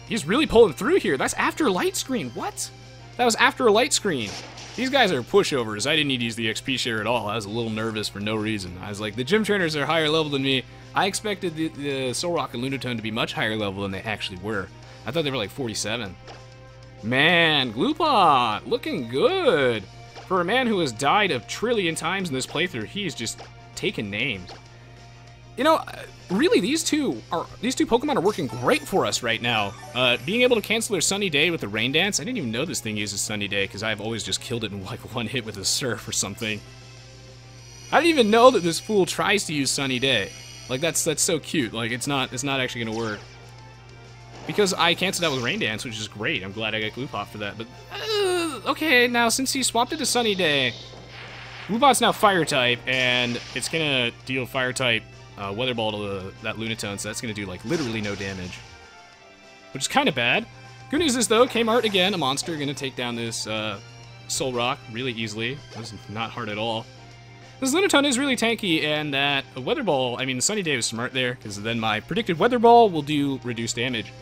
he's really pulling through here. That's after Light Screen. What? That was after a Light Screen. These guys are pushovers. I didn't need to use the XP share at all. I was a little nervous for no reason. I was like, the gym trainers are higher level than me. I expected the Soul Rock and Lunatone to be much higher level than they actually were. I thought they were like 47. Man, Gloopot, looking good. For a man who has died a trillion times in this playthrough, he's just taken names. You know, really, these two Pokemon are working great for us right now. Being able to cancel their Sunny Day with the Rain Dance. I didn't even know this thing uses Sunny Day because I've always just killed it in like one hit with a Surf or something. I didn't even know that this fool tries to use Sunny Day. Like that's so cute. Like it's not actually gonna work. Because I canceled out with Rain Dance, which is great. I'm glad I got Gloopot for that. But okay, now since he swapped it to Sunny Day, Gloopot's now Fire type, and it's gonna deal Fire type Weather Ball to that Lunatone, so that's gonna do like literally no damage, which is kind of bad. Good news is though, Kmart again, a monster, gonna take down this Soul Rock really easily. That was not hard at all. This Lunatone is really tanky, and that Weather Ball, I mean, the Sunny Day was smart there, because then my predicted Weather Ball will do reduced damage.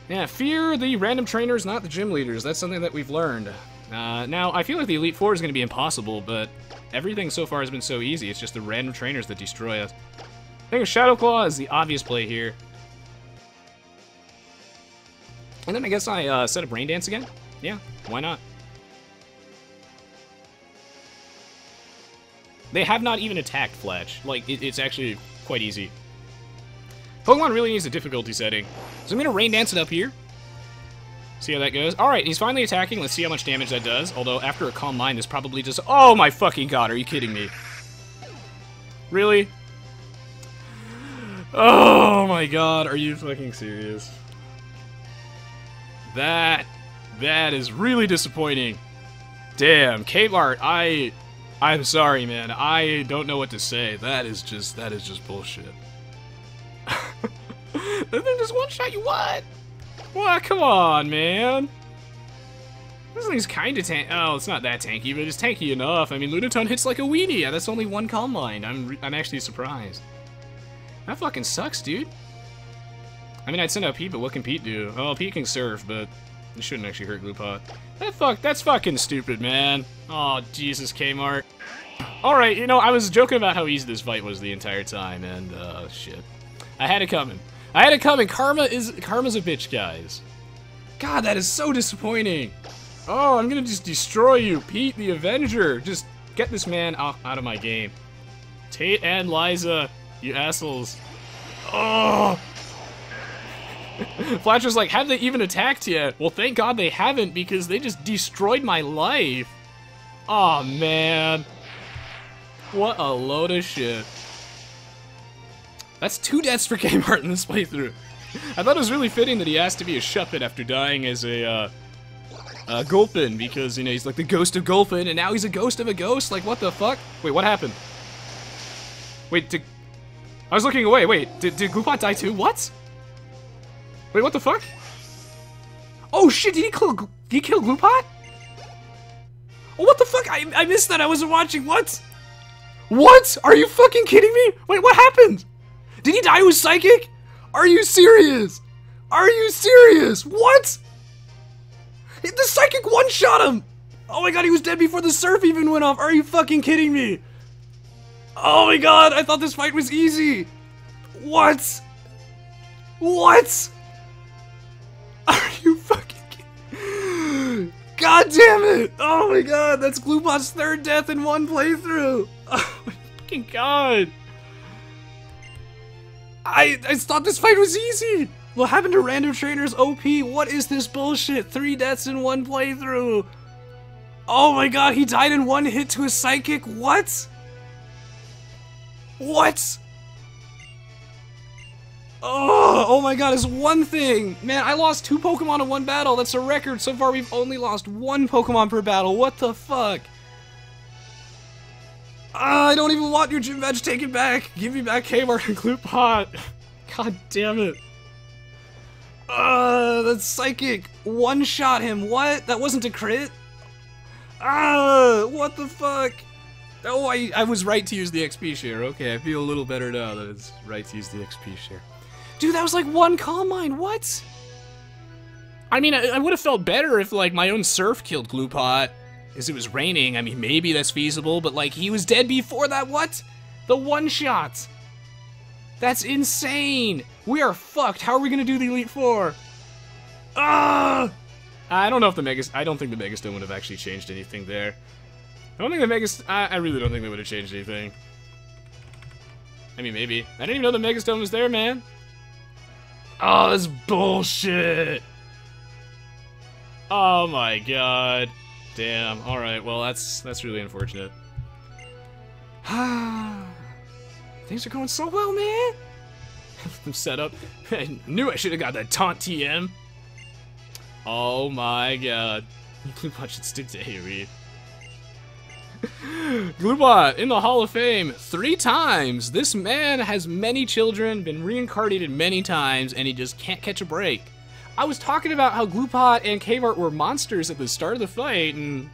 Yeah, fear the random trainers, not the gym leaders. That's something that we've learned. Now, I feel like the Elite Four is going to be impossible, but everything so far has been so easy. It's just the random trainers that destroy us. I think Shadow Claw is the obvious play here. And then I guess I set up Rain Dance again? Yeah, why not? They have not even attacked Fletch. Like, it's actually quite easy. Pokemon really needs a difficulty setting. So I'm going to Rain Dance it up here. See how that goes. Alright, he's finally attacking. Let's see how much damage that does. Although, after a Calm Mind, this probably just... Oh my fucking god, are you kidding me? Really? Oh my god, are you fucking serious? That is really disappointing. Damn, Kmart, I'm sorry, man. I don't know what to say. That is just bullshit. That thing just one-shot you, what? What? Come on, man. This thing's kind of tanky. Oh, it's not that tanky, but it's tanky enough. I mean, Lunatone hits like a weenie. Yeah, that's only one Calm Mind. I'm actually surprised. That fucking sucks, dude. I mean, I'd send out Pete, but what can Pete do? Oh, Pete can Surf, but it shouldn't actually hurt Gloopot. That's fucking stupid, man. Oh, Jesus, Kmart. Alright, you know, I was joking about how easy this fight was the entire time, and, shit. I had it coming. I had it coming. Karma's a bitch, guys. God, that is so disappointing. Oh, I'm gonna just destroy you, Pete the Avenger. Just get this man out of my game. Tate and Liza, you assholes. Oh! Flatcher's like, have they even attacked yet? Well, thank God they haven't, because they just destroyed my life. Aw, man. What a load of shit. That's 2 deaths for Kmart in this playthrough. I thought it was really fitting that he asked to be a Shuppet after dying as a Gulpin, because, you know, he's like the ghost of Gulpin, and now he's a ghost of a ghost? Like, what the fuck? Wait, what happened? Wait, I was looking away. Wait, did Gloopot die too? What? Wait, what the fuck? Oh shit, did he kill Gloopot? Oh, what the fuck? I missed that. I wasn't watching. What? What? Are you fucking kidding me? Wait, what happened? Did he die with Psychic? Are you serious? Are you serious? What? The Psychic one-shot him! Oh my god, he was dead before the Surf even went off. Are you fucking kidding me? Oh my god, I thought this fight was easy. What? What? Are you fucking kidding? God damn it! Oh my god, that's Gloopot's 3rd death in one playthrough. Oh my fucking god. I thought this fight was easy. What happened to random trainers OP? What is this bullshit? 3 deaths in one playthrough. Oh my god, he died in one hit to a Psychic? What? What? Oh my god, it's one thing! Man, I lost 2 Pokemon in one battle. That's a record. So far, we've only lost 1 Pokemon per battle. What the fuck? I don't even want your gym badge taken back. Give me back Kmart and Gloopot. God damn it. That's psychic. One-shot him. What? That wasn't a crit? What the fuck? Oh, I was right to use the XP share. Okay, I feel a little better now that it's right to use the XP share. Dude, that was like 1 Calm Mind. What? I mean, I would have felt better if, like, my own Surf killed Gloopot. Because it was raining. I mean, maybe that's feasible, but, like, he was dead before that. What? The one-shot. That's insane. We are fucked. How are we going to do the Elite Four? I don't know if I don't think the Mega Stone would have actually changed anything there. I don't think the I really don't think they would have changed anything. I mean, maybe. I didn't even know the Mega Stone was there, man. Oh, that's bullshit. Oh my god. Damn. All right. Well, that's really unfortunate. Things are going so well, man. I'm set up. I knew I should have got that taunt TM. Oh my god. Gloopot should stick to AoE. Gloopot in the Hall of Fame 3 times. This man has many children, been reincarnated many times, and he just can't catch a break. I was talking about how Gloopot and Kmart were monsters at the start of the fight, and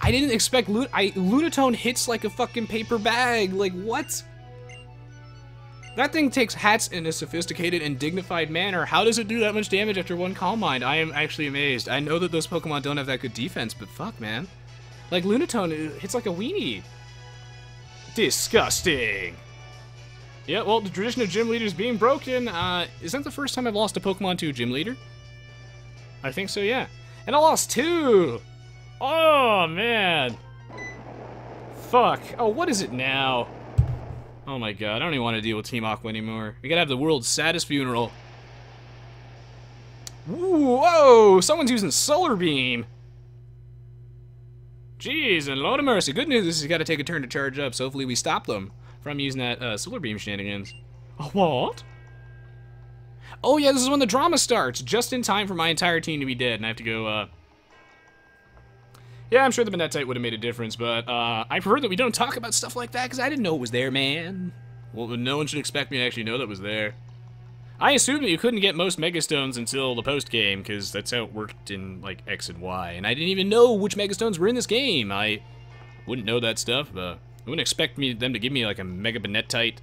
I didn't expect Lunatone hits like a fucking paper bag. Like, what? That thing takes hats in a sophisticated and dignified manner. How does it do that much damage after 1 Calm Mind? I am actually amazed. I know that those Pokemon don't have that good defense, but fuck, man. Like, Lunatone hits like a weenie. Disgusting. Yeah, well, the tradition of gym leaders being broken, isn't that the first time I've lost a Pokemon to a gym leader? I think so, yeah. And I lost 2! Oh, man. Fuck. Oh, what is it now? Oh my god, I don't even want to deal with Team Aqua anymore. We gotta have the world's saddest funeral. Ooh, whoa! Someone's using Solar Beam! Jeez, and Lord of mercy. Good news is he's gotta take a turn to charge up, so hopefully we stop them from using that Solar Beam shenanigans. What? Oh yeah, this is when the drama starts, just in time for my entire team to be dead, and I have to go, Yeah, I'm sure the Perma-Death would have made a difference, but I prefer that we don't talk about stuff like that, because I didn't know it was there, man. Well, no one should expect me to actually know that it was there. I assumed that you couldn't get most Megastones until the post-game, because that's how it worked in, like, X and Y, and I didn't even know which Megastones were in this game. I wouldn't know that stuff, but I wouldn't expect them to give me, like, a Mega Perma-Death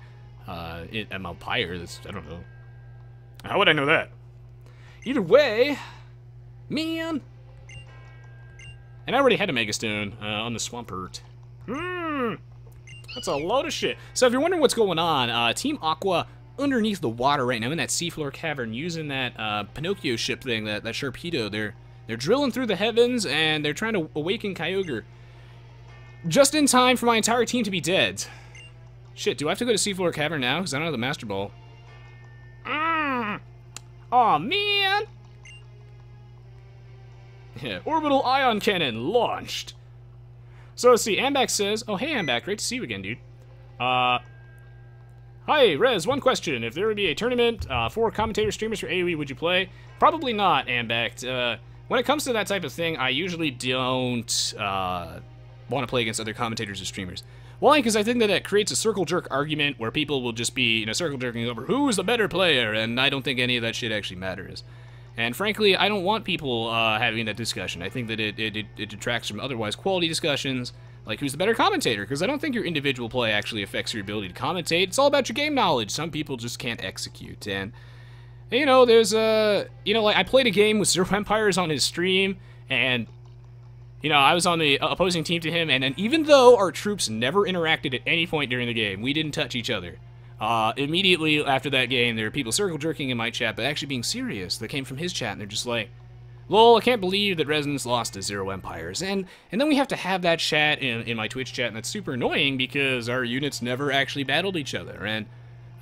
at Malpire. That's, I don't know. How would I know that? Either way, man... And I already had a Megastone on the Swampert. That's a load of shit. So if you're wondering what's going on, Team Aqua underneath the water right now in that seafloor cavern using that Pinocchio ship thing, that Sharpedo. They're drilling through the heavens and they're trying to awaken Kyogre. Just in time for my entire team to be dead. Shit, do I have to go to seafloor cavern now? Because I don't have the Master Ball. Aw, man! Yeah, Orbital Ion Cannon launched. So let's see, Ambak says, oh hey Ambak, great to see you again, dude. Hi, Rez, one question. If there would be a tournament for commentator streamers for AoE, would you play? Probably not, Ambak. When it comes to that type of thing, I usually don't want to play against other commentators or streamers. Why? Because I think that it creates a circle jerk argument where people will just be, circle jerking over who's the better player, and I don't think any of that shit actually matters. And frankly, I don't want people having that discussion. I think that it detracts from otherwise quality discussions, like who's the better commentator, because I don't think your individual play actually affects your ability to commentate. It's all about your game knowledge. Some people just can't execute, and, there's like, I played a game with Zero Empires on his stream, and, I was on the opposing team to him, and even though our troops never interacted at any point during the game, we didn't touch each other. Immediately after that game, there were people circle jerking in my chat, but actually being serious. That came from his chat, and they're just like, lol, I can't believe that Resonance lost to Zero Empires. And then we have to have that chat in my Twitch chat, and that's super annoying because our units never actually battled each other. And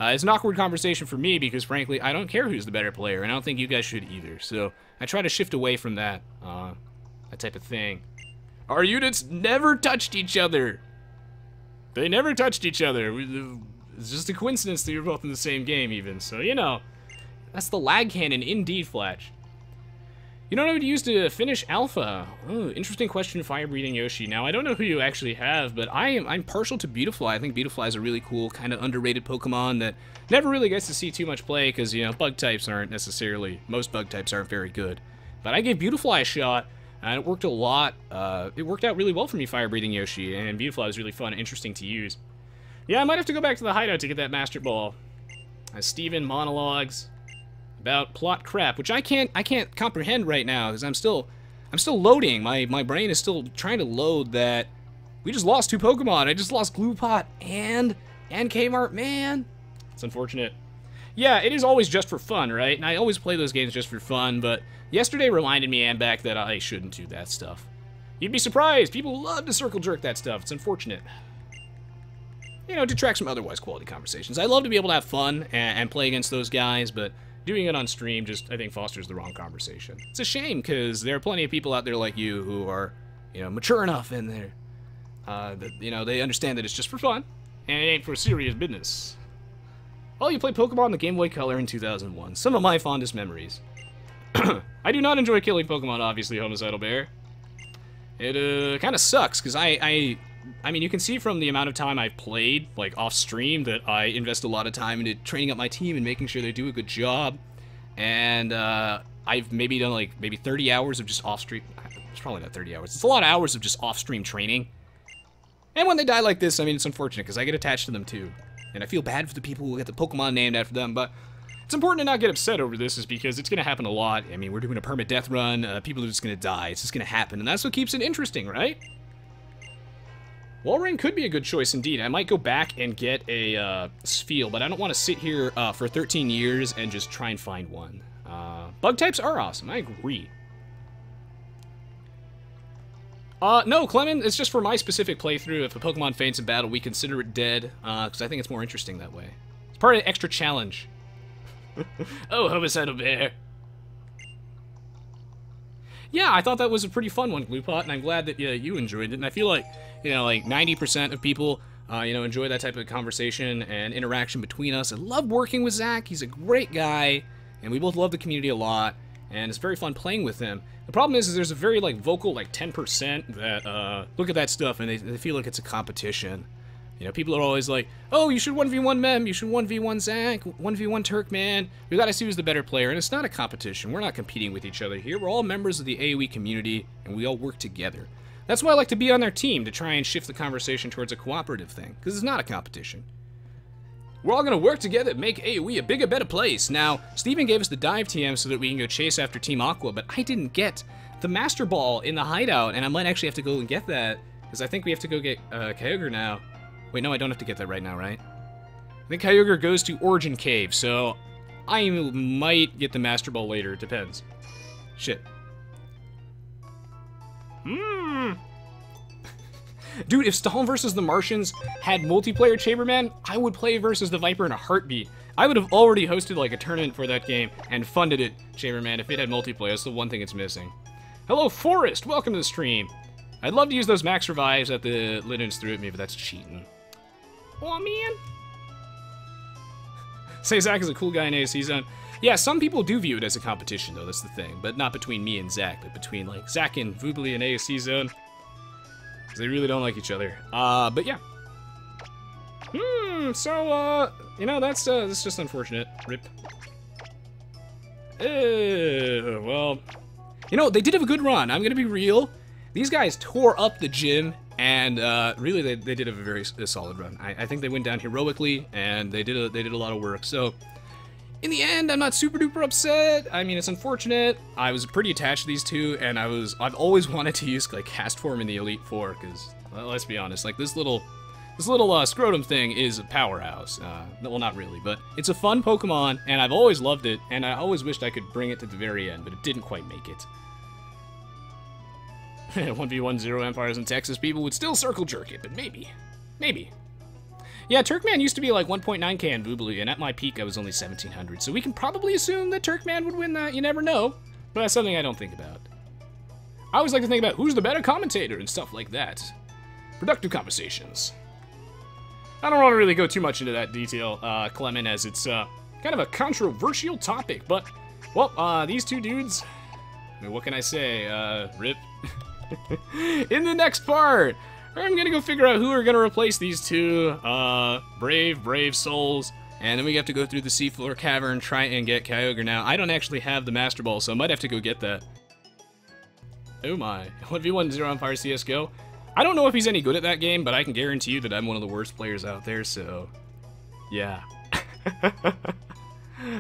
it's an awkward conversation for me because, frankly, I don't care who's the better player, and I don't think you guys should either. So I try to shift away from that type of thing. Our units never touched each other. They never touched each other. It's just a coincidence that you're both in the same game, even. So, you know, that's the lag cannon indeed, Flash. You don't know who to use to finish Alpha. Oh, interesting question, Fire-breathing Yoshi. Now, I don't know who you actually have, but I'm partial to Beautifly. I think Beautifly is a really cool, kind of underrated Pokemon that never really gets to see too much play because, you know, bug types aren't necessarily, most bug types aren't very good. But I gave Beautifly a shot, and it worked a lot. It worked out really well for me, Fire-breathing Yoshi, and Beautifly was really fun and interesting to use. Yeah, I might have to go back to the hideout to get that Master Ball. As Steven monologues about plot crap, which I can't comprehend right now because I'm still loading. My brain is still trying to load that we just lost 2 Pokemon. I just lost Gloopot and Kmart, man. It's unfortunate. Yeah, it is always just for fun, right? And I always play those games just for fun, but yesterday reminded me and back that I shouldn't do that stuff. You'd be surprised. People love to circle jerk that stuff. It's unfortunate. You know, it detracts from otherwise quality conversations. I love to be able to have fun and play against those guys, but doing it on stream just, I think, fosters the wrong conversation. It's a shame, because there are plenty of people out there like you who are, you know, mature enough in there. That, you know, they understand that it's just for fun, and it ain't for serious business. Oh, you played Pokemon on the Game Boy Color in 2001. Some of my fondest memories. I do not enjoy killing Pokemon, obviously, Homicidal Bear. It, kind of sucks, because I mean, you can see from the amount of time I've played, like, off-stream, that I invest a lot of time into training up my team and making sure they do a good job. And, I've maybe done, like, maybe 30 hours of just off-stream. It's probably not 30 hours. It's a lot of hours of just off-stream training. And when they die like this, I mean, it's unfortunate, because I get attached to them, too. And I feel bad for the people who get the Pokemon named after them, but it's important to not get upset over this, is because it's going to happen a lot. I mean, we're doing a Perma-Death run. People are just going to die. It's just going to happen, and that's what keeps it interesting, right? Walrein could be a good choice indeed. I might go back and get a Spheal, but I don't want to sit here for 13 years and just try and find one. Bug types are awesome, I agree. No, Clement, it's just for my specific playthrough. If a Pokemon faints in battle, we consider it dead, because I think it's more interesting that way. It's part of an extra challenge. Oh, Homicidal Bear. Yeah, I thought that was a pretty fun one, Gloopot, and I'm glad that you enjoyed it. And I feel like, you know, like 90% of people, you know, enjoy that type of conversation and interaction between us. I love working with Zach. He's a great guy, and we both love the community a lot, and it's very fun playing with him. The problem is there's a very, like, vocal, like, 10% that look at that stuff, and they feel like it's a competition. You know, people are always like, oh, you should 1v1 Mem, you should 1v1 Zach, 1v1 Turkman. We gotta see who's the better player, and it's not a competition. We're not competing with each other here. We're all members of the AoE community, and we all work together. That's why I like to be on their team, to try and shift the conversation towards a cooperative thing, because it's not a competition. We're all gonna work together to make AoE a bigger, better place. Now, Steven gave us the dive TM so that we can go chase after Team Aqua, but I didn't get the Master Ball in the hideout, and I might actually have to go and get that, because I think we have to go get Kyogre now. Wait, no, I don't have to get that right now, right? I think Kyogre goes to Origin Cave, so I might get the Master Ball later. It depends. Shit. Dude, if Stalin vs. the Martians had multiplayer Chamberman, I would play versus the Viper in a heartbeat. I would have already hosted, like, a tournament for that game and funded it, Chamberman, if it had multiplayer. That's the one thing it's missing. Hello, Forrest! Welcome to the stream. I'd love to use those max revives that the Linens threw at me, but that's cheating. Oh, man. Say Zach is a cool guy in ASC Zone. Yeah, some people do view it as a competition, though, that's the thing. But not between me and Zach, but between, like, Zach and Voobly in ASC Zone. Because they really don't like each other. But yeah. So, you know, that's just unfortunate. RIP. Well, you know, they did have a good run. I'm gonna be real. These guys tore up the gym. And really, they did have a very solid run. I think they went down heroically, and they did a lot of work. So, in the end, I'm not super duper upset. I mean, it's unfortunate. I was pretty attached to these two, and I've always wanted to use like cast form in the Elite Four, because well, let's be honest, like this little scrotum thing is a powerhouse. Well, not really, but it's a fun Pokemon, and I've always loved it, and I always wished I could bring it to the very end, but it didn't quite make it. 1v1 Zero Empires in Texas, people would still circle jerk it, but maybe. Yeah, Turkman used to be like 1.9k in Voobly, and at my peak I was only 1700, so we can probably assume that Turkman would win that. You never know, but that's something I don't think about. I always like to think about who's the better commentator and stuff like that. Productive conversations. I don't want to really go too much into that detail, Clement, as it's kind of a controversial topic. But, well, these two dudes, I mean, what can I say? Rip. In the next part, I'm gonna go figure out who are gonna replace these two brave souls. And then we have to go through the seafloor cavern, try and get Kyogre. Now, I don't actually have the Master Ball, so I might have to go get that. Oh my. 1v1 0 on Fire CSGO. I don't know if he's any good at that game, but I can guarantee you that I'm one of the worst players out there, so... yeah.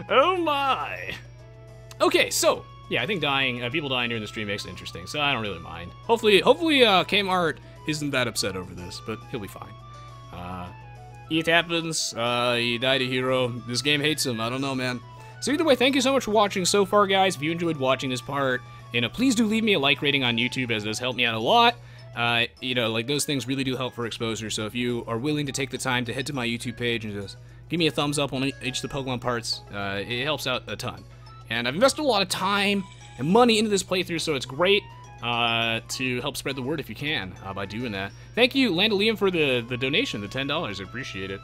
Oh my! Okay, so... yeah, I think people dying during the stream makes it interesting, so I don't really mind. Hopefully, Kmart isn't that upset over this, but he'll be fine. It happens. He died a hero. This game hates him. I don't know, man. So either way, thank you so much for watching so far, guys. If you enjoyed watching this part, please do leave me a like rating on YouTube, as it does help me out a lot. Like, those things really do help for exposure, so if you are willing to take the time to head to my YouTube page and just give me a thumbs up on each of the Pokemon parts, it helps out a ton. And I've invested a lot of time and money into this playthrough, so it's great to help spread the word if you can by doing that. Thank you, Landalium, for the donation, the $10. I appreciate it.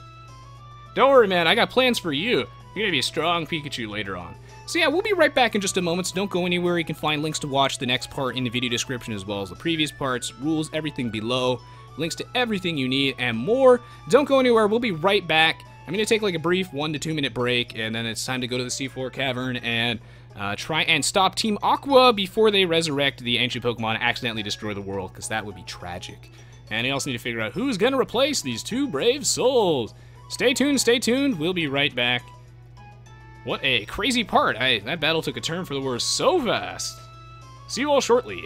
Don't worry, man. I got plans for you. You're going to be a strong Pikachu later on. So yeah, we'll be right back in just a moment, so don't go anywhere. You can find links to watch the next part in the video description, as well as the previous parts, rules, everything below, links to everything you need, and more. Don't go anywhere. We'll be right back. I'm going to take like a brief 1 to 2 minute break, and then it's time to go to the seafloor cavern and try and stop Team Aqua before they resurrect the ancient Pokemon and accidentally destroy the world, because that would be tragic. And we also need to figure out who's going to replace these two brave souls. Stay tuned. We'll be right back. What a crazy part. That battle took a turn for the worse so fast. See you all shortly.